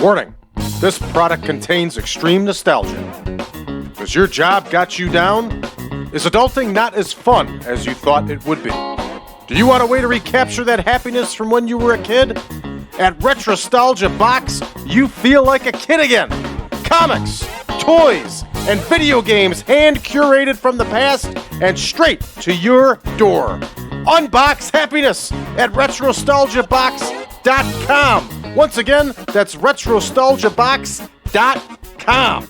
Warning, this product contains extreme nostalgia. Has your job got you down? Is adulting not as fun as you thought it would be? Do you want a way to recapture that happiness from when you were a kid? At Retrostalgia Box, you feel like a kid again. Comics, toys, and video games hand-curated from the past and straight to your door. Unbox happiness at retrostalgiabox.com. Once again, that's retrostalgiabox.com.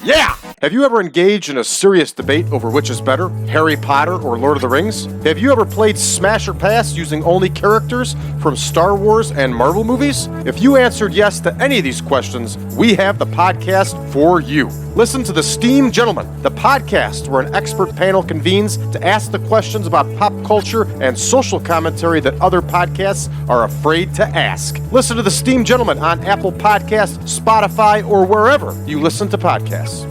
Yeah! Have you ever engaged in a serious debate over which is better, Harry Potter or Lord of the Rings? Have you ever played Smash or Pass using only characters from Star Wars and Marvel movies? If you answered yes to any of these questions, we have the podcast for you. Listen to The Steam Gentleman, the podcast where an expert panel convenes to ask the questions about pop culture and social commentary that other podcasts are afraid to ask. Listen to The Steam Gentleman on Apple Podcasts, Spotify, or wherever you listen to podcasts.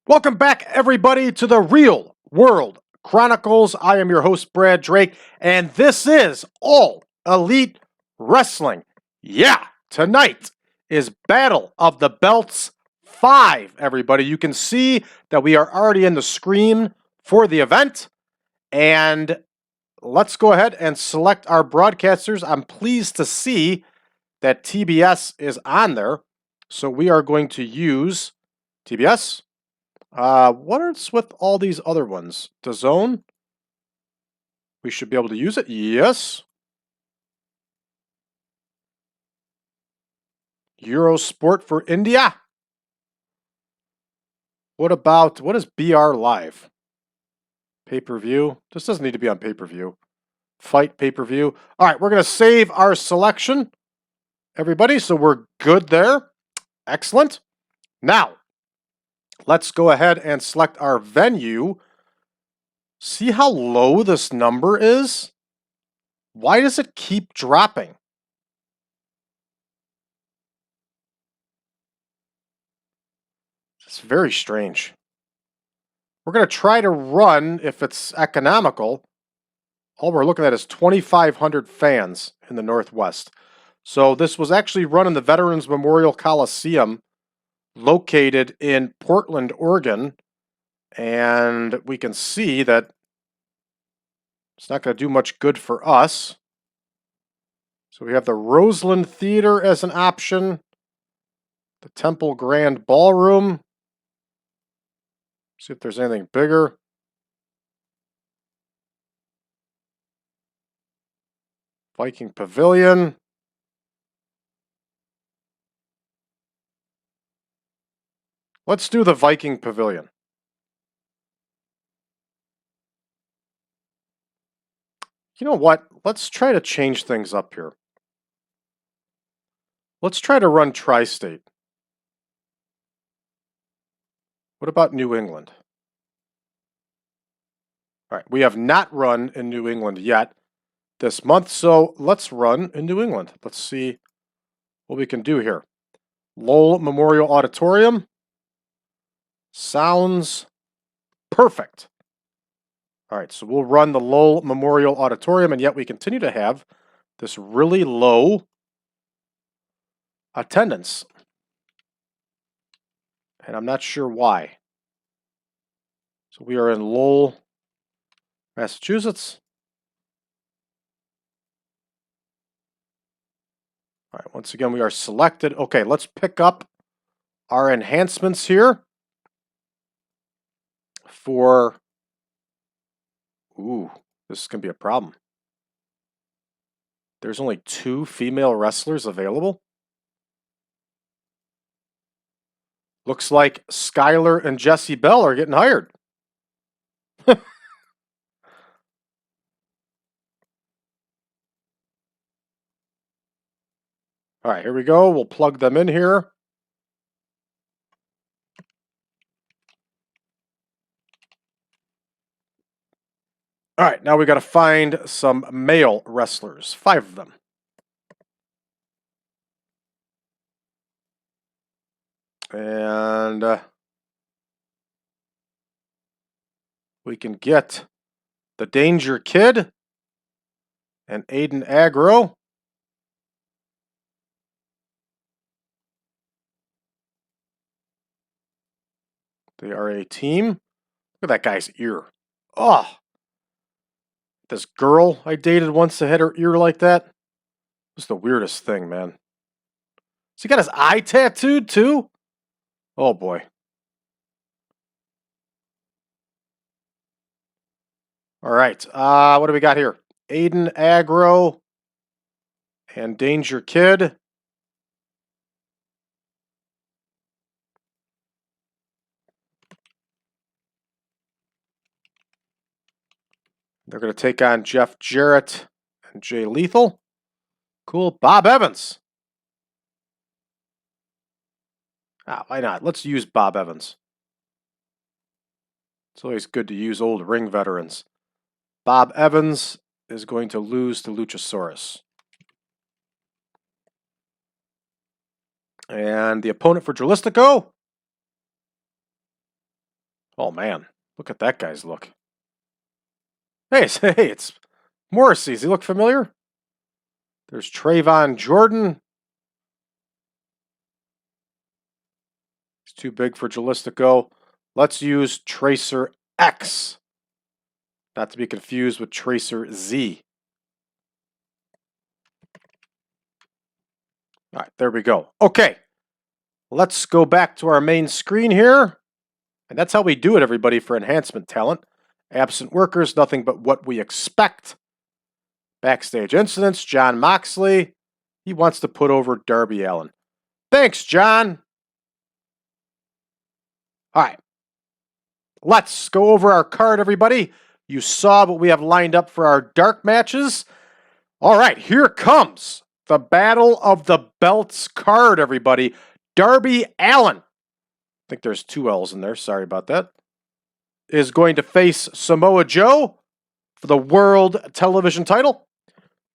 Welcome back, everybody, to the Real World Chronicles. I am your host, Brad Drake, and this is All Elite Wrestling. Yeah, tonight is Battle of the Belts 5, everybody. You can see that we are already in the screen for the event, and let's go ahead and select our broadcasters. I'm pleased to see that TBS is on there, so we are going to use TBS. What is with all these other ones? DAZN? We should be able to use it. Yes. Eurosport for India. What is BR Live? Pay-per-view? This doesn't need to be on pay-per-view. Fight pay-per-view. All right, we're going to save our selection, everybody, so we're good there. Excellent. Now, let's go ahead and select our venue. See how low this number is? Why does it keep dropping? It's very strange. We're going to try to run, if it's economical. All we're looking at is 2,500 fans in the Northwest. So this was actually run in the Veterans Memorial Coliseum, located in Portland, Oregon, and we can see that it's not going to do much good for us. So we have the Roseland Theater as an option, the Temple Grand Ballroom. See if there's anything bigger. Viking Pavilion. Let's do the Viking Pavilion. You know what? Let's try to change things up here. Let's try to run Tri-State. What about New England? All right, we have not run in New England yet this month, so let's run in New England. Let's see what we can do here. Lowell Memorial Auditorium. Sounds perfect. All right, so we'll run the Lowell Memorial Auditorium, and yet we continue to have this really low attendance. And I'm not sure why. So we are in Lowell, Massachusetts. All right, once again, we are selected. Okay, let's pick up our enhancements here. For, this is going to be a problem. There's only 2 female wrestlers available. Looks like Skylar and Jessie Bell are getting hired. All right, here we go. We'll plug them in here. All right, now we got to find some male wrestlers. 5 of them. And we can get the DangerKid and Aiden Aggro. They are a team. Look at that guy's ear. Oh, this girl I dated once that had her ear like that. It was the weirdest thing, man. So he got his eye tattooed too? Oh boy. All right. What do we got here? Aiden Aggro and DangerKid. They're going to take on Jeff Jarrett and Jay Lethal. Cool. Bob Evans. Why not? Let's use Bob Evans. It's always good to use old ring veterans. Bob Evans is going to lose to Luchasaurus. And the opponent for Dralistico. Oh man, look at that guy's look. Hey, it's Morrissey. Does he look familiar? There's Trayvon Jordan. He's too big for Dralistico. Let's use Tracer X. Not to be confused with Tracer Z. All right, there we go. Okay, let's go back to our main screen here. And that's how we do it, everybody, for enhancement talent. Absent workers, nothing but what we expect. Backstage incidents, John Moxley. He wants to put over Darby Allin. Thanks, John. All right. Let's go over our card, everybody. You saw what we have lined up for our dark matches. All right, here comes the Battle of the Belts card, everybody. Darby Allin, I think there's 2 L's in there, sorry about that, is going to face Samoa Joe for the World Television title.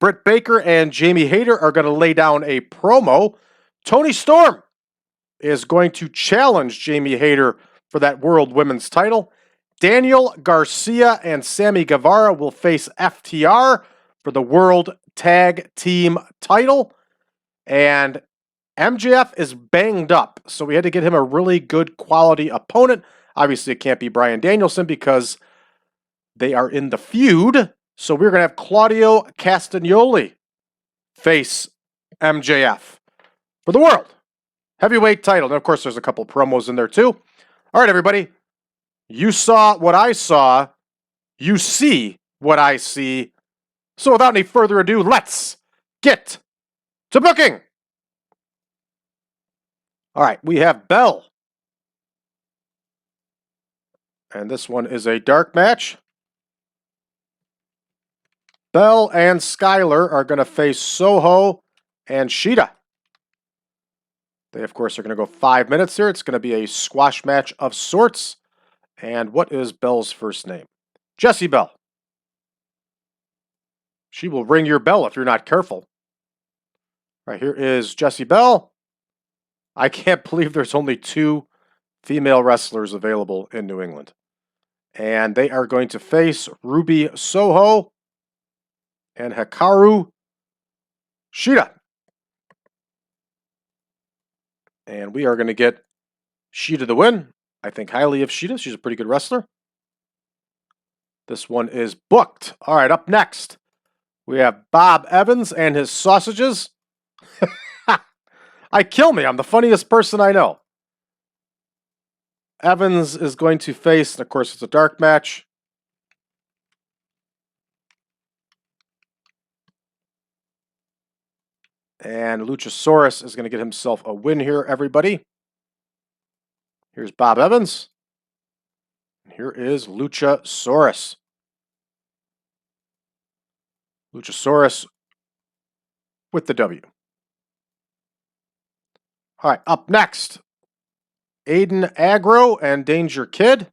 Britt Baker and Jamie Hayter are going to lay down a promo. Toni Storm is going to challenge Jamie Hayter for that World Women's title. Daniel Garcia and Sammy Guevara will face FTR for the World Tag Team title. And MJF is banged up, so we had to get him a really good quality opponent. Obviously, it can't be Bryan Danielson because they are in the feud. So we're going to have Claudio Castagnoli face MJF for the World Heavyweight title. And of course, there's a couple promos in there too. All right, everybody. You saw what I saw. You see what I see. So without any further ado, let's get to booking. All right, we have Bell. And this one is a dark match. Bell and Skylar are going to face Soho and Shida. They, of course, are going to go 5 minutes here. It's going to be a squash match of sorts. And what is Bell's first name? Jessie Bell. She will ring your bell if you're not careful. All right, here is Jessie Bell. I can't believe there's only 2 female wrestlers available in New England. And they are going to face Ruby Soho and Hikaru Shida. And we are going to get Shida the win. I think highly of Shida. She's a pretty good wrestler. This one is booked. All right, up next, we have Bob Evans and his sausages. I kill me. I'm the funniest person I know. Evans is going to face, and of course, it's a dark match. And Luchasaurus is going to get himself a win here, everybody. Here's Bob Evans. Here is Luchasaurus. Luchasaurus with the W. All right, up next, Aiden, Aggro, and DangerKid.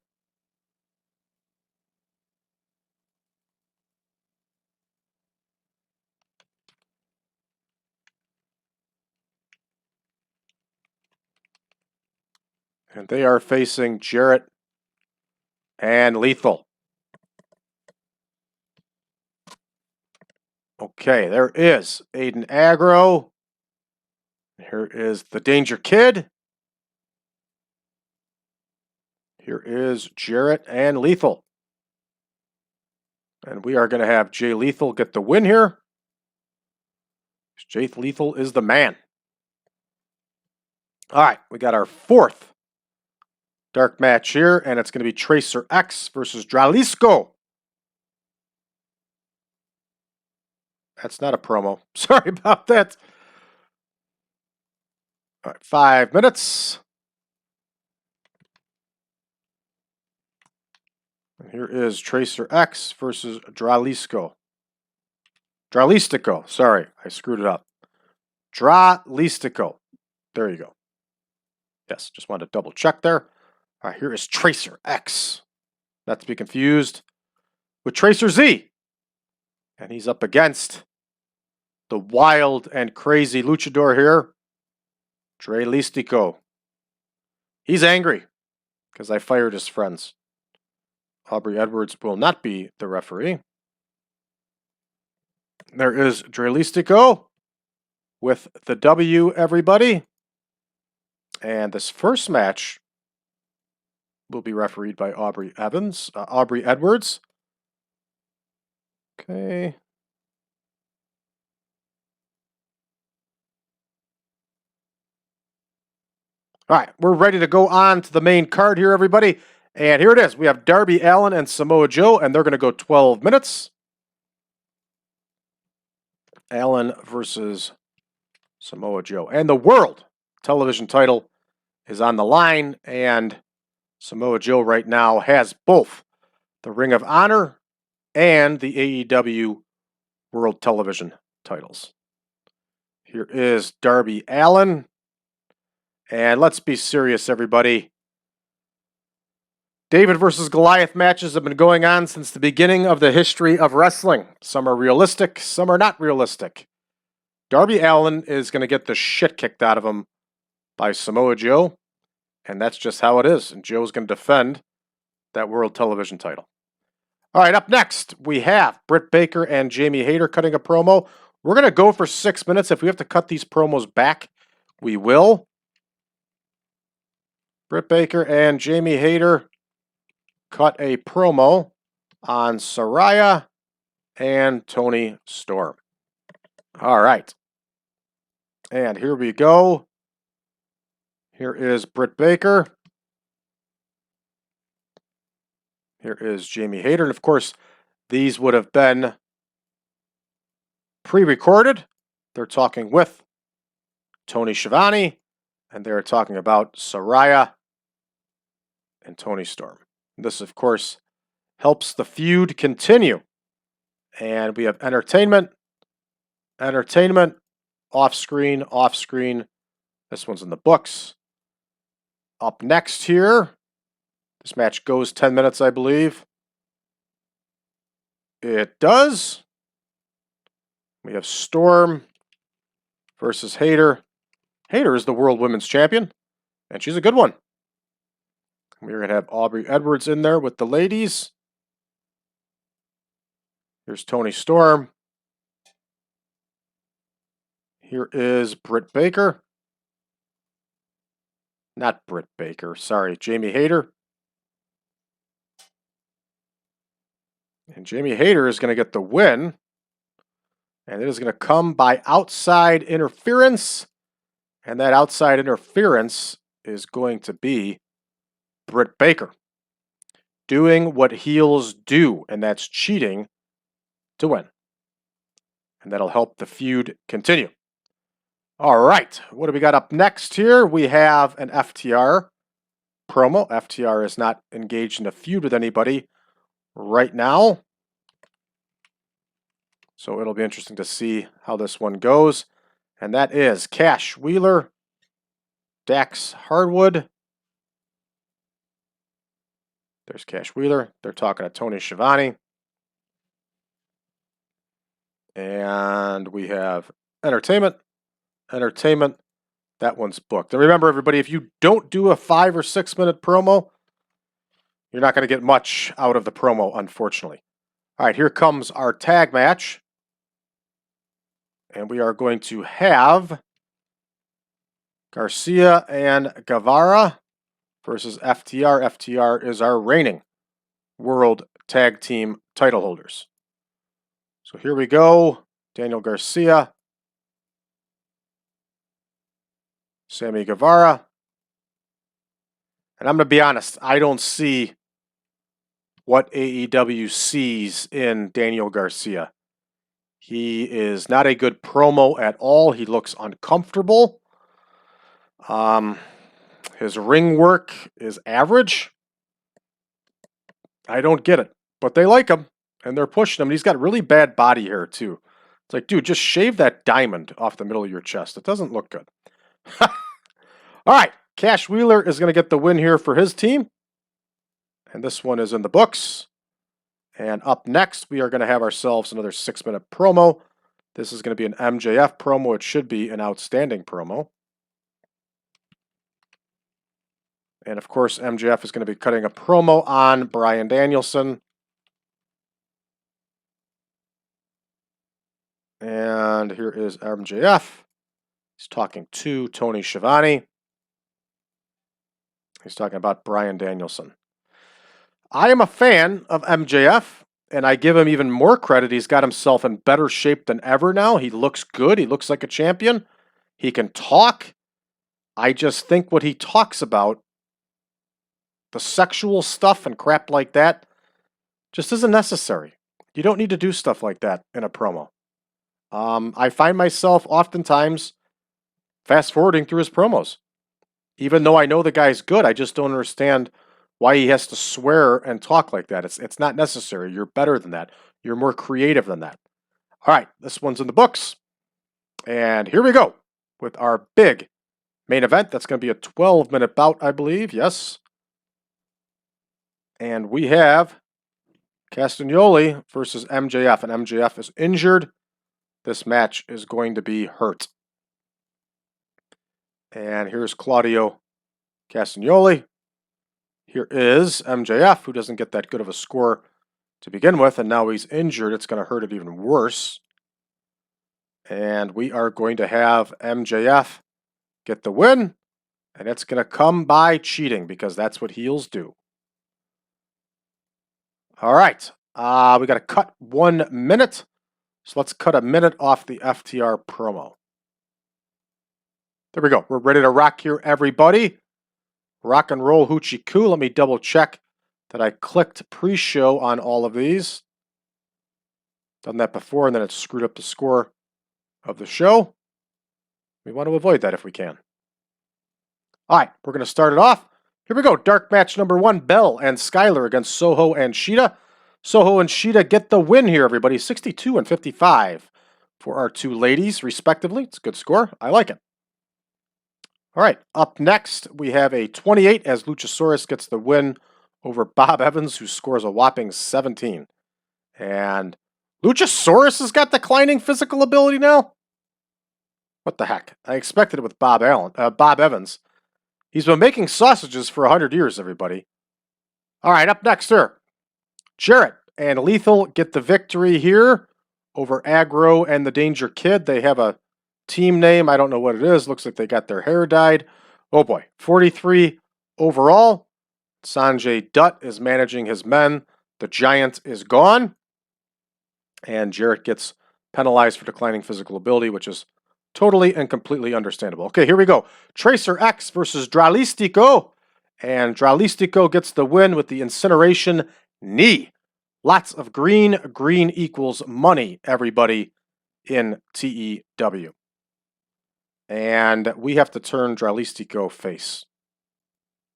And they are facing Jarrett and Lethal. Okay, there is Aiden, Aggro. Here is the DangerKid. Here is Jarrett and Lethal. And we are going to have Jay Lethal get the win here. Jay Lethal is the man. All right, we got our fourth dark match here, and it's going to be Tracer X versus Dralistico. That's not a promo. Sorry about that. All right, 5 minutes. And here is Tracer X versus Dralistico. Dralistico. Sorry, I screwed it up. Dralistico. There you go. Yes, just wanted to double check there. All right, here is Tracer X. Not to be confused with Tracer Z. And he's up against the wild and crazy luchador here, Dralistico. He's angry because I fired his friends. Aubrey Edwards will not be the referee. There is Dralistico with the W, everybody. And this first match will be refereed by Aubrey Edwards. Okay. All right, we're ready to go on to the main card here, everybody. And here it is. We have Darby Allin and Samoa Joe, and they're going to go 12 minutes. Allin versus Samoa Joe. And the world television title is on the line, and Samoa Joe right now has both the Ring of Honor and the AEW World Television titles. Here is Darby Allin. And let's be serious, everybody. David versus Goliath matches have been going on since the beginning of the history of wrestling. Some are realistic, some are not realistic. Darby Allin is going to get the shit kicked out of him by Samoa Joe, and that's just how it is. And Joe's going to defend that World Television title. All right, up next, we have Britt Baker and Jamie Hayter cutting a promo. We're going to go for 6 minutes. If we have to cut these promos back, we will. Britt Baker and Jamie Hayter cut a promo on Saraya and Toni Storm. All right. And here we go. Here is Britt Baker. Here is Jamie Hayter. And of course, these would have been pre-recorded. They're talking with Tony Schiavone, and they're talking about Saraya and Toni Storm. This, of course, helps the feud continue. And we have entertainment, off-screen. This one's in the books. Up next here, this match goes 10 minutes, I believe. It does. We have Storm versus Hayter. Hayter is the World Women's Champion, and she's a good one. We're going to have Aubrey Edwards in there with the ladies. Here's Toni Storm. Here is Britt Baker. Not Britt Baker, sorry, Jamie Hayter. And Jamie Hayter is going to get the win. And it is going to come by outside interference. And that outside interference is going to be Britt Baker doing what heels do, and that's cheating to win. And that'll help the feud continue. All right, what do we got up next here? We have an FTR promo. FTR is not engaged in a feud with anybody right now. So it'll be interesting to see how this one goes. And that is Cash Wheeler Dax Hardwood. There's Cash Wheeler. They're talking to Tony Schiavone. And we have Entertainment. Entertainment. That one's booked. And remember, everybody, if you don't do a 5 or 6 minute promo, you're not going to get much out of the promo, unfortunately. All right, here comes our tag match. And we are going to have Garcia and Guevara versus FTR. FTR is our reigning World Tag Team title holders. So here we go. Daniel Garcia, Sammy Guevara. And I'm going to be honest, I don't see what AEW sees in Daniel Garcia. He is not a good promo at all. He looks uncomfortable. His ring work is average. I don't get it, but they like him, and they're pushing him. He's got really bad body hair, too. It's like, dude, just shave that diamond off the middle of your chest. It doesn't look good. All right, Cash Wheeler is going to get the win here for his team. And this one is in the books. And up next, we are going to have ourselves another 6-minute promo. This is going to be an MJF promo. It should be an outstanding promo. And of course, MJF is going to be cutting a promo on Bryan Danielson. And here is MJF. He's talking to Tony Schiavone. He's talking about Bryan Danielson. I am a fan of MJF, and I give him even more credit. He's got himself in better shape than ever now. He looks good. He looks like a champion. He can talk. I just think what he talks about, the sexual stuff and crap like that, just isn't necessary. You don't need to do stuff like that in a promo. I find myself oftentimes fast-forwarding through his promos. Even though I know the guy's good, I just don't understand why he has to swear and talk like that. It's not necessary. You're better than that. You're more creative than that. All right, this one's in the books. And here we go with our big main event. That's going to be a 12-minute bout, I believe. Yes. And we have Castagnoli versus MJF. And MJF is injured. This match is going to be hurt. And here's Claudio Castagnoli. Here is MJF, who doesn't get that good of a score to begin with, and now he's injured. It's going to hurt it even worse. And we are going to have MJF get the win, and it's going to come by cheating, because that's what heels do. All right, we got to cut 1 minute, so let's cut a minute off the FTR promo. There we go. We're ready to rock here, everybody. Rock and roll hoochie coo. Let me double check that I clicked pre-show on all of these. Done that before, and then it screwed up the score of the show. We want to avoid that if we can. All right, we're going to start it off. Here we go. Dark match number 1, Bell and Skylar against Soho and Shida. Soho and Shida get the win here, everybody. 62 and 55 for our two ladies, respectively. It's a good score. I like it. All right, up next, we have a 28 as Luchasaurus gets the win over Bob Evans, who scores a whopping 17. And Luchasaurus has got declining physical ability now? What the heck? I expected it with Bob Evans. He's been making sausages for 100 years, everybody. All right, up next, sir. Jarrett and Lethal get the victory here over Aggro and the DangerKid. They have a team name. I don't know what it is. Looks like they got their hair dyed. Oh boy. 43 overall. Sanjay Dutt is managing his men. The Giant is gone. And Jarrett gets penalized for declining physical ability, which is totally and completely understandable. Okay, here we go. Tracer X versus Dralistico. And Dralistico gets the win with the incineration knee. Lots of green. Green equals money, everybody, in TEW. And we have to turn Dralistico face,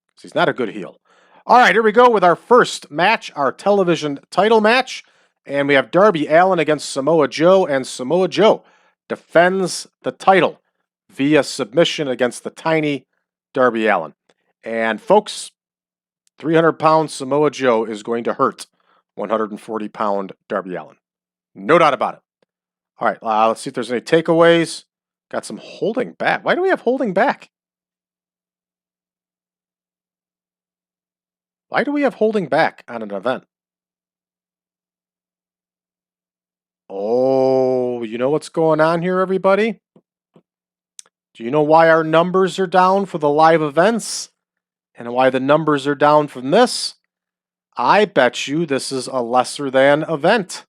because he's not a good heel. All right, here we go with our first match, our television title match. And we have Darby Allin against Samoa Joe, and Samoa Joe defends the title via submission against the tiny Darby Allin. And folks, 300-pound Samoa Joe is going to hurt 140-pound Darby Allin. No doubt about it. All right, let's see if there's any takeaways. Got some holding back. Why do we have holding back? Why do we have holding back on an event? Oh, you know what's going on here, everybody? Do you know why our numbers are down for the live events? And why the numbers are down from this? I bet you this is a lesser than event.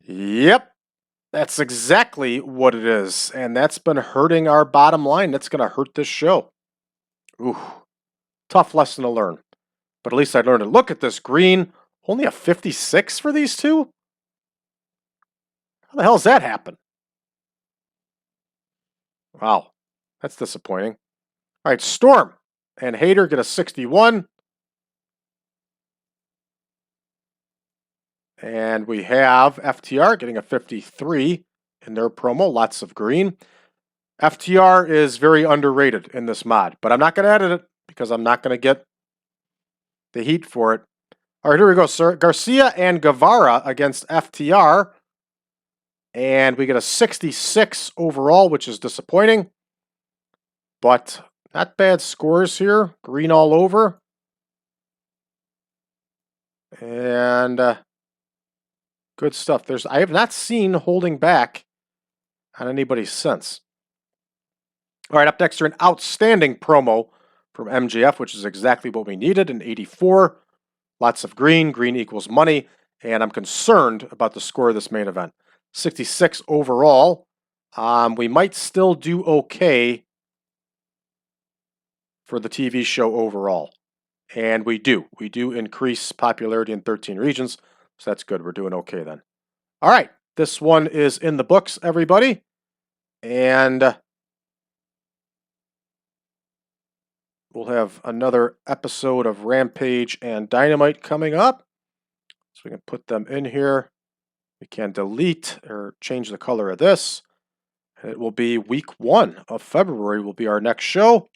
Yep, that's exactly what it is. And that's been hurting our bottom line. That's going to hurt this show. Ooh, tough lesson to learn. But at least I learned it. Look at this green. Only a 56 for these two? How the hell's that happen? Wow, that's disappointing. All right, Storm and Hayter get a 61. And we have FTR getting a 53 in their promo. Lots of green. FTR is very underrated in this mod, but I'm not going to edit it because I'm not going to get the heat for it. All right, here we go, sir. Garcia and Guevara against FTR. And we get a 66 overall, which is disappointing. But not bad scores here. Green all over. And good stuff. I have not seen holding back on anybody since. All right, up next are an outstanding promo from MJF, which is exactly what we needed, an 84. Lots of green. Green equals money. And I'm concerned about the score of this main event. 66 overall. We might still do okay for the TV show overall. And we do. We do increase popularity in 13 regions. So that's good. We're doing okay then. All right. This one is in the books, everybody. And we'll have another episode of Rampage and Dynamite coming up. So we can put them in here. We can delete or change the color of this. It will be week 1 of February will be our next show.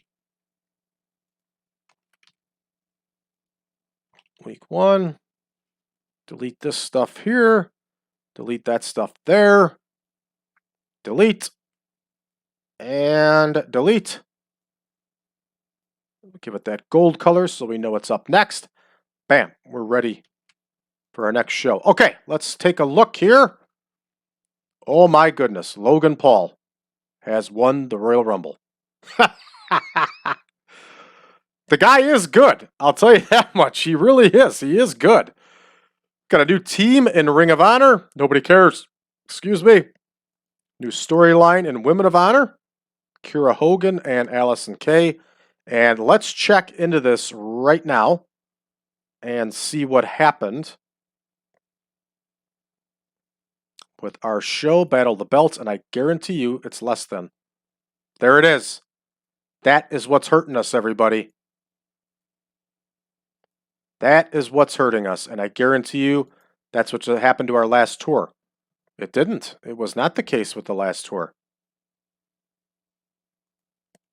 Week 1. Delete this stuff here. Delete that stuff there. Delete. And delete. Give it that gold color so we know what's up next. Bam. We're ready for our next show. Okay, let's take a look here. Oh my goodness. Logan Paul has won the Royal Rumble. The guy is good. I'll tell you that much. He really is. He is good. Got a new team in Ring of Honor. Nobody cares. Excuse me. New storyline in Women of Honor. Kiera Hogan and Allison Kay. And let's check into this right now and see what happened with our show, Battle of the Belts. And I guarantee you it's less than. There it is. That is what's hurting us, everybody. That is what's hurting us. And I guarantee you that's what happened to our last tour. It didn't. It was not the case with the last tour.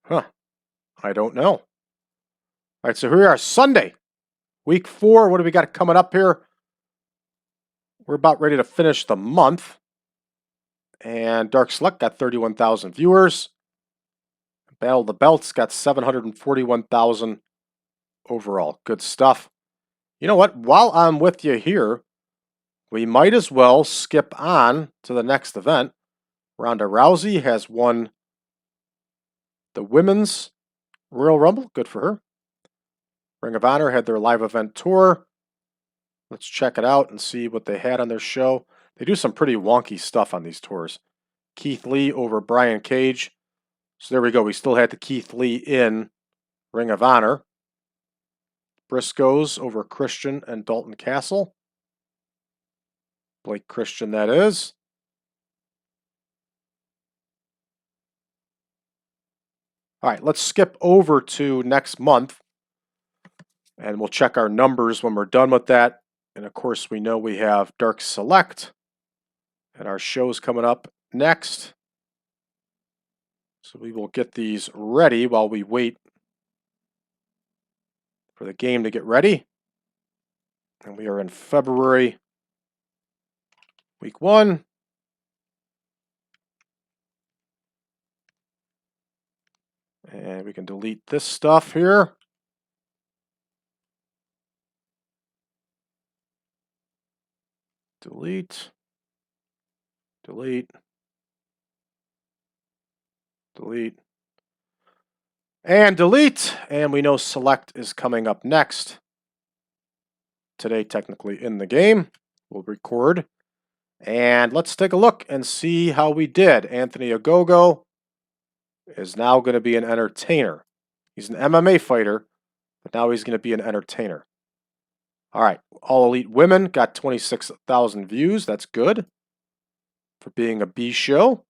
Huh. I don't know. All right, so here we are. Sunday, week 4. What do we got coming up here? We're about ready to finish the month. And Dark Select got 31,000 viewers. Battle of the Belts got 741,000 overall. Good stuff. You know what? While I'm with you here, we might as well skip on to the next event. Ronda Rousey has won the Women's Royal Rumble. Good for her. Ring of Honor had their live event tour. Let's check it out and see what they had on their show. They do some pretty wonky stuff on these tours. Keith Lee over Brian Cage. So there we go. We still had the Keith Lee in Ring of Honor. Briscoes over Christian and Dalton Castle. Blake Christian, that is. All right, let's skip over to next month. And we'll check our numbers when we're done with that. And of course, we know we have Dark Select. And our show's coming up next. So we will get these ready while we wait for the game to get ready. And we are in February, week 1. And we can delete this stuff here. Delete. Delete. Delete. And delete. And we know select is coming up next. Today, technically in the game. We'll record. And let's take a look and see how we did. Anthony Ogogo is now going to be an entertainer. He's an MMA fighter, but now he's going to be an entertainer. All right, All Elite Women got 26,000 views. That's good for being a B show.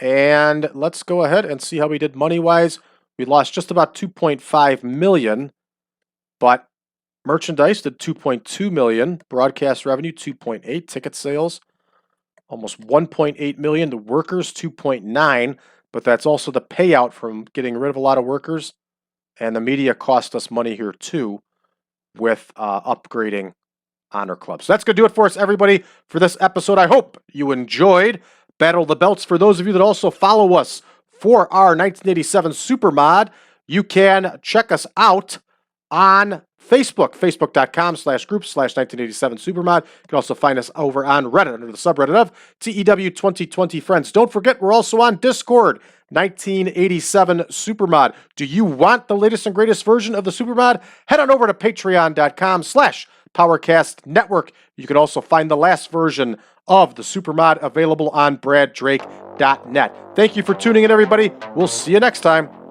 And let's go ahead and see how we did money-wise. We lost just about 2.5 million, but merchandise did 2.2 million. Broadcast revenue, 2.8. Ticket sales, almost 1.8 million. The workers, 2.9. But that's also the payout from getting rid of a lot of workers. And the media cost us money here too with upgrading Honor Club. So that's going to do it for us, everybody, for this episode. I hope you enjoyed Battle of the Belts. For those of you that also follow us for our 1987 Supermod, you can check us out on Facebook, facebook.com/group/1987Supermod. You can also find us over on Reddit under the subreddit of TEW 2020 Friends. Don't forget, we're also on Discord, 1987 Supermod. Do you want the latest and greatest version of the Supermod? Head on over to patreon.com/PowerCast Network. You can also find the last version of the Supermod available on braddrake.net. Thank you for tuning in, everybody. We'll see you next time.